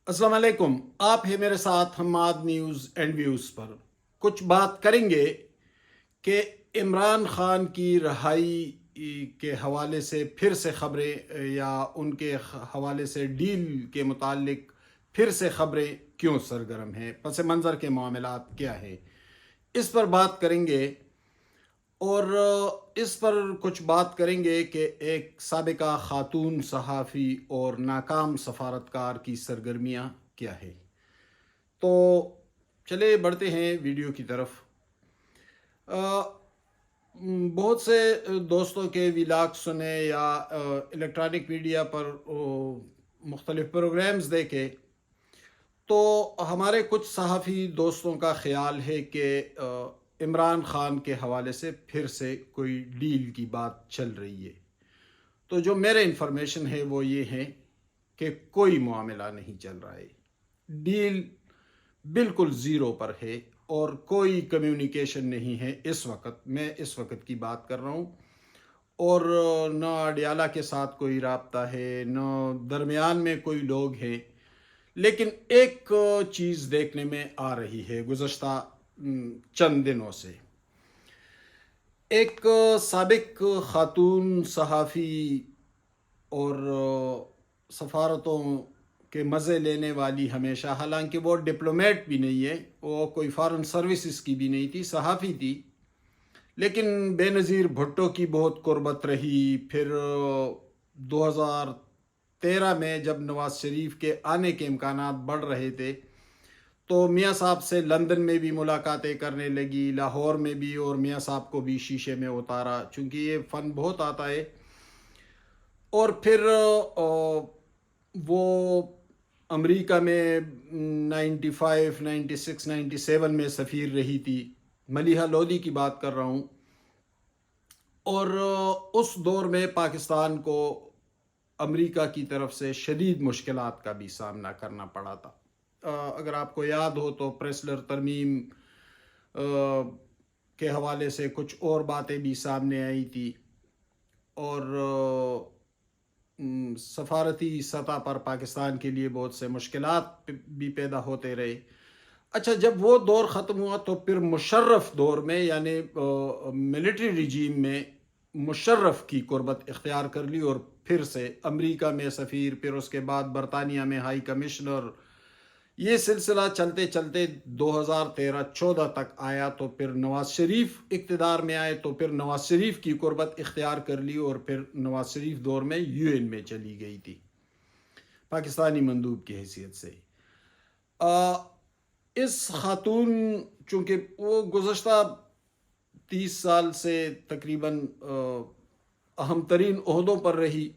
السلام علیکم، آپ ہیں میرے ساتھ حماد نیوز اینڈ ویوز پر۔ کچھ بات کریں گے کہ عمران خان کی رہائی کے حوالے سے پھر سے خبریں یا ان کے حوالے سے ڈیل کے متعلق پھر سے خبریں کیوں سرگرم ہیں، پس منظر کے معاملات کیا ہیں، اس پر بات کریں گے۔ اور اس پر کچھ بات کریں گے کہ ایک سابقہ خاتون صحافی اور ناکام سفارتکار کی سرگرمیاں کیا ہے۔ تو چلے بڑھتے ہیں ویڈیو کی طرف۔ بہت سے دوستوں کے ویلاگ سنے یا الیکٹرانک میڈیا پر مختلف پروگرامز دیکھے تو ہمارے کچھ صحافی دوستوں کا خیال ہے کہ عمران خان کے حوالے سے پھر سے کوئی ڈیل کی بات چل رہی ہے۔ تو جو میرے انفارمیشن ہے وہ یہ ہے کہ کوئی معاملہ نہیں چل رہا ہے، ڈیل بالکل زیرو پر ہے اور کوئی کمیونیکیشن نہیں ہے اس وقت۔ میں اس وقت کی بات کر رہا ہوں، اور نہ اڈیالہ کے ساتھ کوئی رابطہ ہے، نہ درمیان میں کوئی لوگ ہیں۔ لیکن ایک چیز دیکھنے میں آ رہی ہے گزشتہ چند دنوں سے، ایک سابق خاتون صحافی اور سفارتوں کے مزے لینے والی ہمیشہ، حالانکہ وہ ڈپلومیٹ بھی نہیں ہے، وہ کوئی فارن سروسز کی بھی نہیں تھی، صحافی تھی، لیکن بے نظیر بھٹو کی بہت قربت رہی۔ پھر 2013 میں جب نواز شریف کے آنے کے امکانات بڑھ رہے تھے تو میاں صاحب سے لندن میں بھی ملاقاتیں کرنے لگی، لاہور میں بھی، اور میاں صاحب کو بھی شیشے میں اتارا، چونکہ یہ فن بہت آتا ہے۔ اور پھر وہ امریکہ میں 95، 96، 97 میں سفیر رہی تھی، ملیحہ لودھی کی بات کر رہا ہوں۔ اور اس دور میں پاکستان کو امریکہ کی طرف سے شدید مشکلات کا بھی سامنا کرنا پڑا تھا۔ اگر آپ کو یاد ہو تو پریسلر ترمیم کے حوالے سے کچھ اور باتیں بھی سامنے آئی تھی، اور سفارتی سطح پر پاکستان کے لیے بہت سے مشکلات بھی پیدا ہوتے رہے۔ اچھا، جب وہ دور ختم ہوا تو پھر مشرف دور میں، یعنی ملٹری رجیم میں، مشرف کی قربت اختیار کر لی اور پھر سے امریکہ میں سفیر، پھر اس کے بعد برطانیہ میں ہائی کمشنر۔ یہ سلسلہ چلتے چلتے 2013-14 تک آیا، تو پھر نواز شریف اقتدار میں آئے تو پھر نواز شریف کی قربت اختیار کر لی، اور پھر نواز شریف دور میں UN میں چلی گئی تھی پاکستانی مندوب کی حیثیت سے۔ اس خاتون چونکہ وہ گزشتہ 30 سال سے تقریباً اہم ترین عہدوں پر رہی،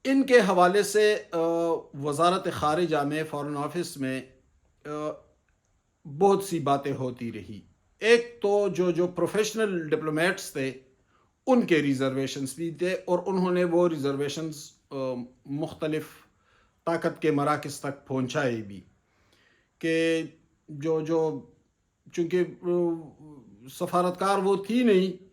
ان کے حوالے سے وزارت خارجہ میں، فارن آفس میں بہت سی باتیں ہوتی رہی۔ ایک تو جو پروفیشنل ڈپلومیٹس تھے ان کے ریزرویشنز بھی تھے، اور انہوں نے وہ ریزرویشنز مختلف طاقت کے مراکز تک پہنچائے بھی، کہ جو چونکہ سفارتکار وہ تھی نہیں،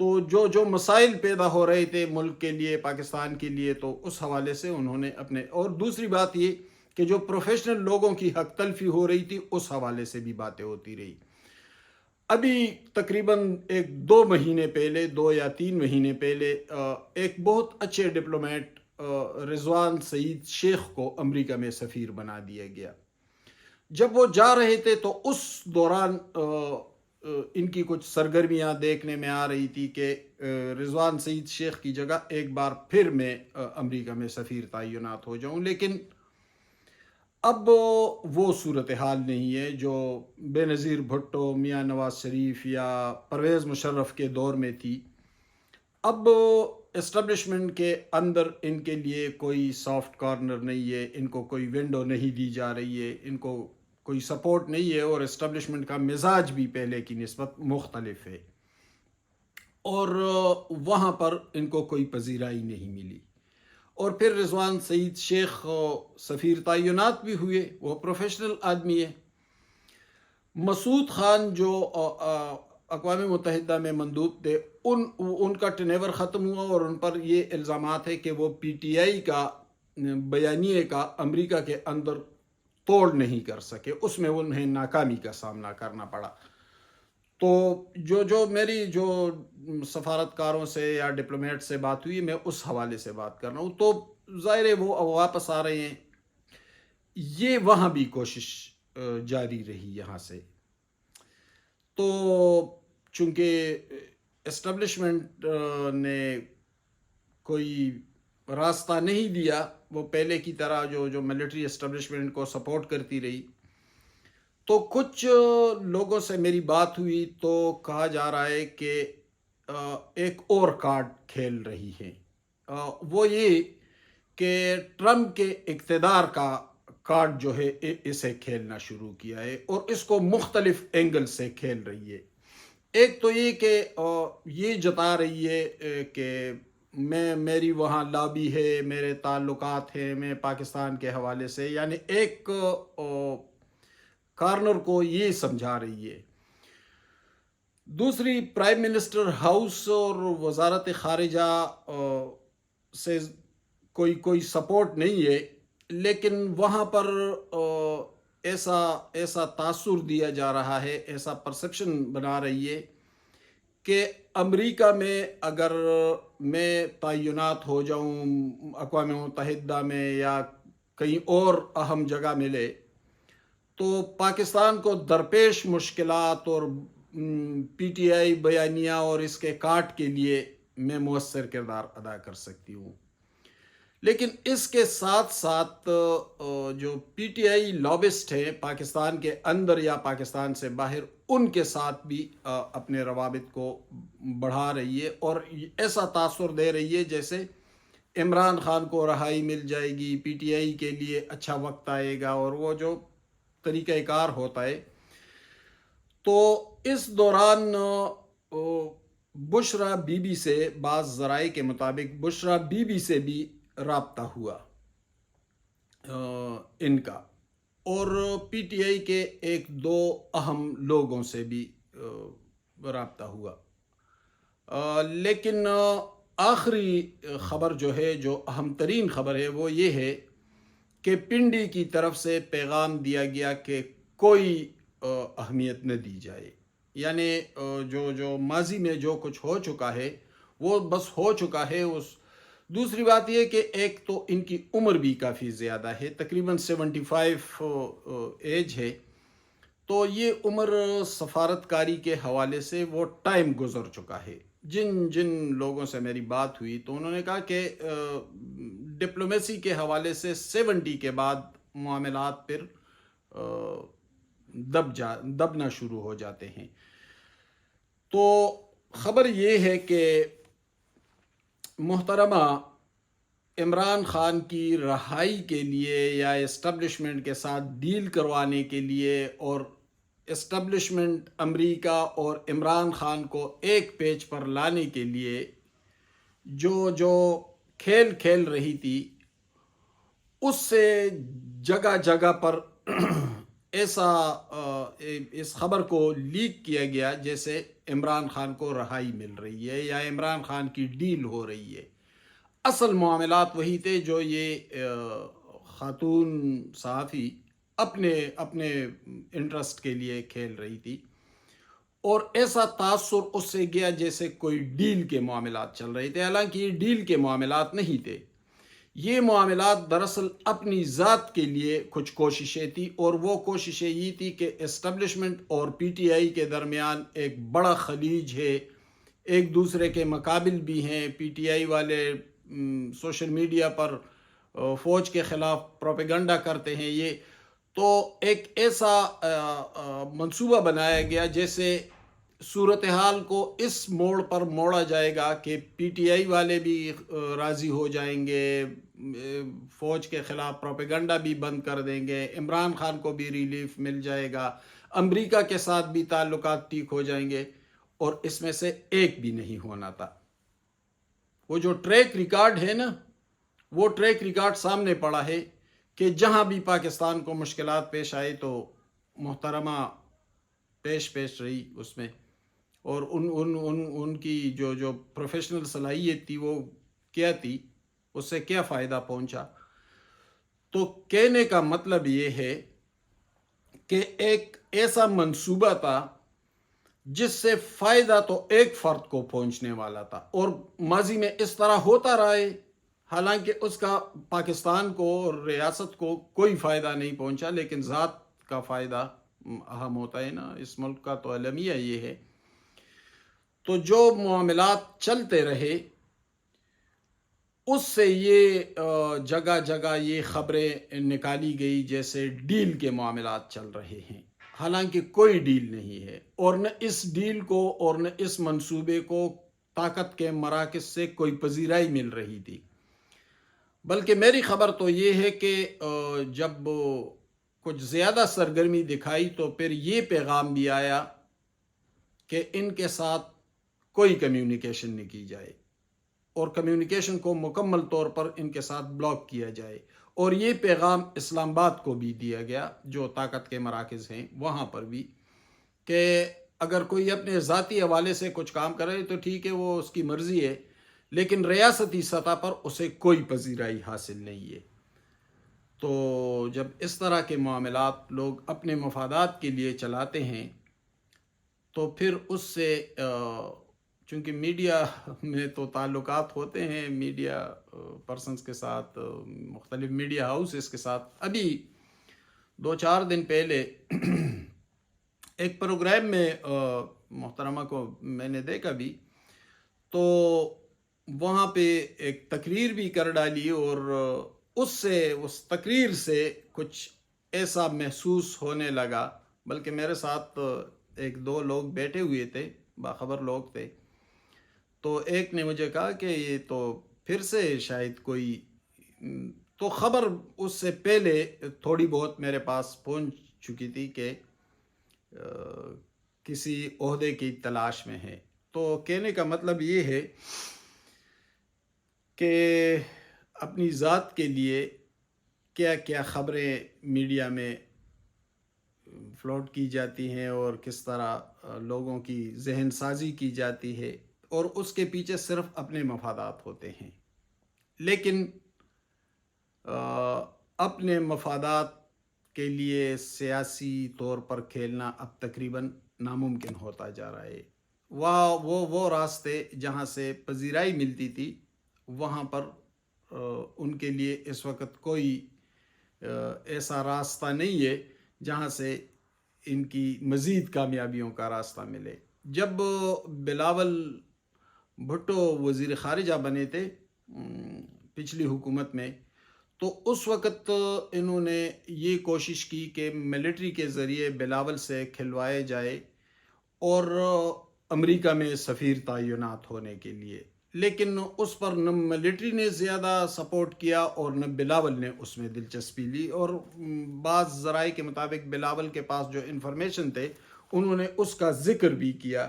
تو جو مسائل پیدا ہو رہے تھے ملک کے لیے، پاکستان کے لیے، تو اس حوالے سے انہوں نے اپنے، اور دوسری بات یہ کہ جو پروفیشنل لوگوں کی حق تلفی ہو رہی تھی اس حوالے سے بھی باتیں ہوتی رہی۔ ابھی تقریباً 2 مہینے پہلے، 2 یا 3 مہینے پہلے، ایک بہت اچھے ڈپلومیٹ رضوان سعید شیخ کو امریکہ میں سفیر بنا دیا گیا۔ جب وہ جا رہے تھے تو اس دوران ان کی کچھ سرگرمیاں دیکھنے میں آ رہی تھی کہ رضوان سعید شیخ کی جگہ ایک بار پھر میں امریکہ میں سفیر تعینات ہو جاؤں، لیکن اب وہ صورتحال نہیں ہے جو بے نظیر بھٹو، میاں نواز شریف یا پرویز مشرف کے دور میں تھی۔ اب اسٹیبلشمنٹ کے اندر ان کے لیے کوئی سافٹ کارنر نہیں ہے، ان کو کوئی ونڈو نہیں دی جا رہی ہے، ان کو کوئی سپورٹ نہیں ہے، اور اسٹیبلشمنٹ کا مزاج بھی پہلے کی نسبت مختلف ہے، اور وہاں پر ان کو کوئی پذیرائی نہیں ملی۔ اور پھر رضوان سعید شیخ سفیر تعینات بھی ہوئے، وہ پروفیشنل آدمی ہے۔ مسعود خان جو اقوام متحدہ میں مندوب تھے، ان کا ٹینیور ختم ہوا، اور ان پر یہ الزامات ہے کہ وہ PTI کا بیانیے کا امریکہ کے اندر توڑ نہیں کر سکے، اس میں انہیں ناکامی کا سامنا کرنا پڑا۔ تو جو میری جو سفارتکاروں سے یا ڈپلومیٹ سے بات ہوئی، میں اس حوالے سے بات کر رہا ہوں۔ تو ظاہر ہے وہ اب واپس آ رہے ہیں، یہ وہاں بھی کوشش جاری رہی یہاں سے۔ تو چونکہ اسٹیبلشمنٹ نے کوئی راستہ نہیں دیا، وہ پہلے کی طرح جو ملٹری اسٹیبلشمنٹ کو سپورٹ کرتی رہی، تو کچھ لوگوں سے میری بات ہوئی تو کہا جا رہا ہے کہ ایک اور کارڈ کھیل رہی ہے، وہ یہ کہ ٹرمپ کے اقتدار کا کارڈ جو ہے اسے کھیلنا شروع کیا ہے، اور اس کو مختلف اینگل سے کھیل رہی ہے۔ ایک تو یہ کہ یہ جتا رہی ہے کہ میری وہاں لابی ہے، میرے تعلقات ہیں، میں پاکستان کے حوالے سے، یعنی ایک کارنر کو یہ سمجھا رہی ہے۔ دوسری، پرائم منسٹر ہاؤس اور وزارت خارجہ سے کوئی سپورٹ نہیں ہے، لیکن وہاں پر ایسا تاثر دیا جا رہا ہے، ایسا پرسپشن بنا رہی ہے کہ امریکہ میں اگر میں تعینات ہو جاؤں اقوام متحدہ میں یا کہیں اور اہم جگہ ملے، تو پاکستان کو درپیش مشکلات اور پی ٹی آئی بیانیہ اور اس کے کاٹ کے لیے میں مؤثر کردار ادا کر سکتی ہوں۔ لیکن اس کے ساتھ ساتھ جو پی ٹی آئی لابسٹ ہیں پاکستان کے اندر یا پاکستان سے باہر، ان کے ساتھ بھی اپنے روابط کو بڑھا رہی ہے، اور ایسا تاثر دے رہی ہے جیسے عمران خان کو رہائی مل جائے گی، پی ٹی آئی کے لیے اچھا وقت آئے گا، اور وہ جو طریقہ کار ہوتا ہے۔ تو اس دوران بشرا بی بی سے، بعض ذرائع کے مطابق بشرا بی بی سے بھی رابطہ ہوا ان کا، اور پی ٹی آئی کے ایک دو اہم لوگوں سے بھی رابطہ ہوا۔ لیکن آخری خبر جو ہے، جو اہم ترین خبر ہے، وہ یہ ہے کہ پنڈی کی طرف سے پیغام دیا گیا کہ کوئی اہمیت نہ دی جائے، یعنی جو ماضی میں جو کچھ ہو چکا ہے وہ بس ہو چکا ہے۔ دوسری بات یہ کہ ایک تو ان کی عمر بھی کافی زیادہ ہے، تقریباً 75 ایج ہے، تو یہ عمر سفارتکاری کے حوالے سے وہ ٹائم گزر چکا ہے۔ جن لوگوں سے میری بات ہوئی تو انہوں نے کہا کہ ڈپلومیسی کے حوالے سے 70 کے بعد معاملات پھر دبنا شروع ہو جاتے ہیں۔ تو خبر یہ ہے کہ محترمہ عمران خان کی رہائی کے لیے یا اسٹیبلشمنٹ کے ساتھ ڈیل کروانے کے لیے، اور اسٹیبلشمنٹ امریکہ اور عمران خان کو ایک پیج پر لانے کے لیے جو کھیل کھیل رہی تھی، اس سے جگہ جگہ پر ایسا اس خبر کو لیک کیا گیا جیسے عمران خان کو رہائی مل رہی ہے یا عمران خان کی ڈیل ہو رہی ہے۔ اصل معاملات وہی تھے جو یہ خاتون صحافی اپنے انٹرسٹ کے لیے کھیل رہی تھی، اور ایسا تاثر اس سے گیا جیسے کوئی ڈیل کے معاملات چل رہے تھے، حالانکہ یہ ڈیل کے معاملات نہیں تھے۔ یہ معاملات دراصل اپنی ذات کے لیے کچھ کوششیں تھیں، اور وہ کوششیں یہ تھی کہ اسٹیبلشمنٹ اور پی ٹی آئی کے درمیان ایک بڑا خلیج ہے، ایک دوسرے کے مقابل بھی ہیں۔ پی ٹی آئی والے سوشل میڈیا پر فوج کے خلاف پروپیگنڈا کرتے ہیں، یہ تو ایک ایسا منصوبہ بنایا گیا جیسے صورتحال کو اس موڑ پر موڑا جائے گا کہ پی ٹی آئی والے بھی راضی ہو جائیں گے، فوج کے خلاف پروپیگنڈا بھی بند کر دیں گے، عمران خان کو بھی ریلیف مل جائے گا، امریکہ کے ساتھ بھی تعلقات ٹھیک ہو جائیں گے، اور اس میں سے ایک بھی نہیں ہونا تھا۔ وہ جو ٹریک ریکارڈ ہے نا، وہ ٹریک ریکارڈ سامنے پڑا ہے کہ جہاں بھی پاکستان کو مشکلات پیش آئی تو محترمہ پیش رہی اس میں، اور ان کی جو پروفیشنل صلاحیت تھی وہ کیا تھی، اس سے کیا فائدہ پہنچا۔ تو کہنے کا مطلب یہ ہے کہ ایک ایسا منصوبہ تھا جس سے فائدہ تو ایک فرد کو پہنچنے والا تھا، اور ماضی میں اس طرح ہوتا رہا ہے، حالانکہ اس کا پاکستان کو اور ریاست کو کوئی فائدہ نہیں پہنچا، لیکن ذات کا فائدہ اہم ہوتا ہے نا، اس ملک کا تو المیہ یہ ہے۔ تو جو معاملات چلتے رہے اس سے یہ جگہ جگہ یہ خبریں نکالی گئی جیسے ڈیل کے معاملات چل رہے ہیں، حالانکہ کوئی ڈیل نہیں ہے، اور نہ اس ڈیل کو اور نہ اس منصوبے کو طاقت کے مراکز سے کوئی پذیرائی مل رہی تھی۔ بلکہ میری خبر تو یہ ہے کہ جب کچھ زیادہ سرگرمی دکھائی تو پھر یہ پیغام بھی آیا کہ ان کے ساتھ کوئی کمیونیکیشن نہیں کی جائے، اور کمیونیکیشن کو مکمل طور پر ان کے ساتھ بلاک کیا جائے، اور یہ پیغام اسلام آباد کو بھی دیا گیا، جو طاقت کے مراکز ہیں وہاں پر بھی، کہ اگر کوئی اپنے ذاتی حوالے سے کچھ کام کرے تو ٹھیک ہے، وہ اس کی مرضی ہے، لیکن ریاستی سطح پر اسے کوئی پذیرائی حاصل نہیں ہے۔ تو جب اس طرح کے معاملات لوگ اپنے مفادات کے لیے چلاتے ہیں تو پھر اس سے چونکہ میڈیا میں تو تعلقات ہوتے ہیں میڈیا پرسنز کے ساتھ، مختلف میڈیا ہاؤسز کے ساتھ۔ ابھی 2-4 دن پہلے ایک پروگرام میں محترمہ کو میں نے دیکھا بھی، تو وہاں پہ ایک تقریر بھی کر ڈالی، اور اس تقریر سے کچھ ایسا محسوس ہونے لگا، بلکہ میرے ساتھ 1-2 لوگ بیٹھے ہوئے تھے، باخبر لوگ تھے، تو ایک نے مجھے کہا کہ یہ تو پھر سے شاید کوئی، تو خبر اس سے پہلے تھوڑی بہت میرے پاس پہنچ چکی تھی کہ کسی عہدے کی تلاش میں ہے۔ تو کہنے کا مطلب یہ ہے کہ اپنی ذات کے لیے کیا کیا خبریں میڈیا میں فلوٹ کی جاتی ہیں، اور کس طرح لوگوں کی ذہن سازی کی جاتی ہے، اور اس کے پیچھے صرف اپنے مفادات ہوتے ہیں، لیکن اپنے مفادات کے لیے سیاسی طور پر کھیلنا اب تقریباً ناممکن ہوتا جا رہا ہے۔ وہ راستے جہاں سے پذیرائی ملتی تھی وہاں پر ان کے لیے اس وقت کوئی ایسا راستہ نہیں ہے جہاں سے ان کی مزید کامیابیوں کا راستہ ملے۔ جب بلاول بھٹو وزیر خارجہ بنے تھے پچھلی حکومت میں، تو اس وقت انہوں نے یہ کوشش کی کہ ملٹری کے ذریعے بلاول سے کھلوائے جائے اور امریکہ میں سفیر تعینات ہونے کے لیے، لیکن اس پر نہ ملٹری نے زیادہ سپورٹ کیا اور نہ بلاول نے اس میں دلچسپی لی، اور بعض ذرائع کے مطابق بلاول کے پاس جو انفارمیشن تھے انہوں نے اس کا ذکر بھی کیا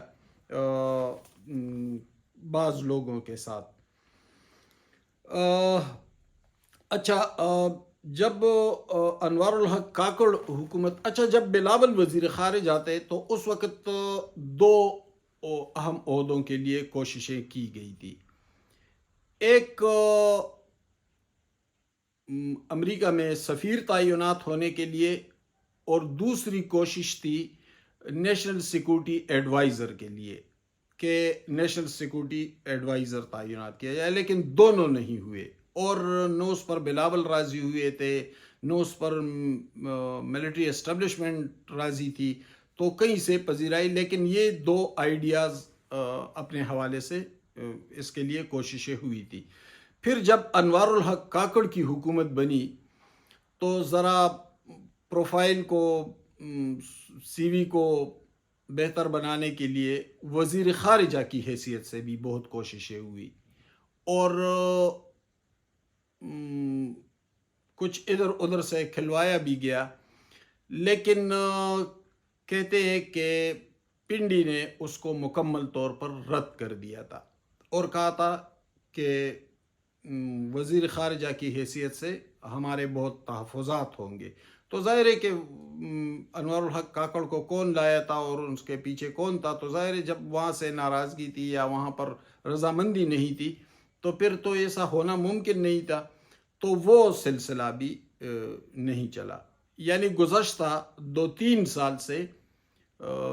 بعض لوگوں کے ساتھ۔ اچھا، جب انوار الحق کاکڑ حکومت، جب بلاول وزیر خارجہ آتے تو اس وقت 2 اہم عہدوں کے لیے کوششیں کی گئی تھی۔ ایک امریکہ میں سفیر تعینات ہونے کے لیے، اور دوسری کوشش تھی نیشنل سیکورٹی ایڈوائزر کے لیے کہ نیشنل سیکورٹی ایڈوائزر تعینات کیا جائے، لیکن دونوں نہیں ہوئے، اور نہ اس پر بلاول راضی ہوئے تھے نہ اس پر ملٹری اسٹیبلشمنٹ راضی تھی، تو کہیں سے پذیرائی، لیکن یہ 2 آئیڈیاز اپنے حوالے سے اس کے لیے کوششیں ہوئی تھی۔ پھر جب انوار الحق کاکڑ کی حکومت بنی تو ذرا پروفائل کو، سی وی کو بہتر بنانے کے لیے وزیر خارجہ کی حیثیت سے بھی بہت کوششیں ہوئی، اور کچھ ادھر ادھر سے کھلوایا بھی گیا، لیکن کہتے ہیں کہ پنڈی نے اس کو مکمل طور پر رد کر دیا تھا، اور کہا تھا کہ وزیر خارجہ کی حیثیت سے ہمارے بہت تحفظات ہوں گے۔ تو ظاہر ہے کہ انوار الحق کاکڑ کو کون لایا تھا اور اس کے پیچھے کون تھا، تو ظاہر ہے جب وہاں سے ناراضگی تھی یا وہاں پر رضامندی نہیں تھی تو پھر تو ایسا ہونا ممکن نہیں تھا، تو وہ سلسلہ بھی نہیں چلا۔ یعنی گزشتہ 2-3 سال سے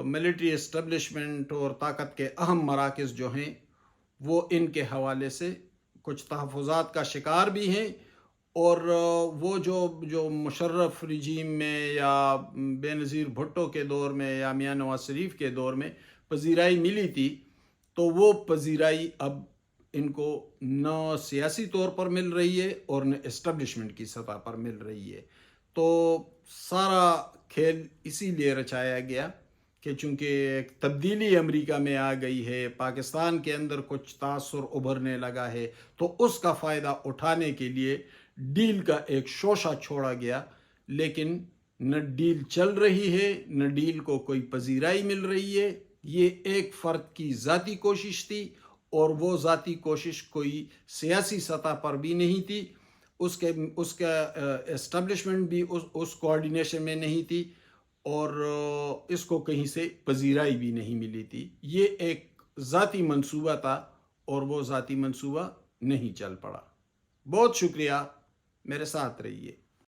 ملٹری اسٹیبلشمنٹ اور طاقت کے اہم مراکز جو ہیں وہ ان کے حوالے سے کچھ تحفظات کا شکار بھی ہیں، اور وہ جو مشرف رجیم میں یا بے نظیر بھٹو کے دور میں یا میاں نواز شریف کے دور میں پذیرائی ملی تھی، تو وہ پذیرائی اب ان کو نہ سیاسی طور پر مل رہی ہے اور نہ اسٹیبلشمنٹ کی سطح پر مل رہی ہے۔ تو سارا کھیل اسی لیے رچایا گیا کہ چونکہ ایک تبدیلی امریکہ میں آ گئی ہے، پاکستان کے اندر کچھ تاثر ابھرنے لگا ہے، تو اس کا فائدہ اٹھانے کے لیے ڈیل کا ایک شوشہ چھوڑا گیا، لیکن نہ ڈیل چل رہی ہے، نہ ڈیل کو کوئی پذیرائی مل رہی ہے۔ یہ ایک فرد کی ذاتی کوشش تھی، اور وہ ذاتی کوشش کوئی سیاسی سطح پر بھی نہیں تھی، اس کا اسٹیبلشمنٹ بھی اس کوآرڈینیشن میں نہیں تھی، اور اس کو کہیں سے پذیرائی بھی نہیں ملی تھی۔ یہ ایک ذاتی منصوبہ تھا، اور وہ ذاتی منصوبہ نہیں چل پڑا۔ بہت شکریہ، میرے ساتھ رہیے۔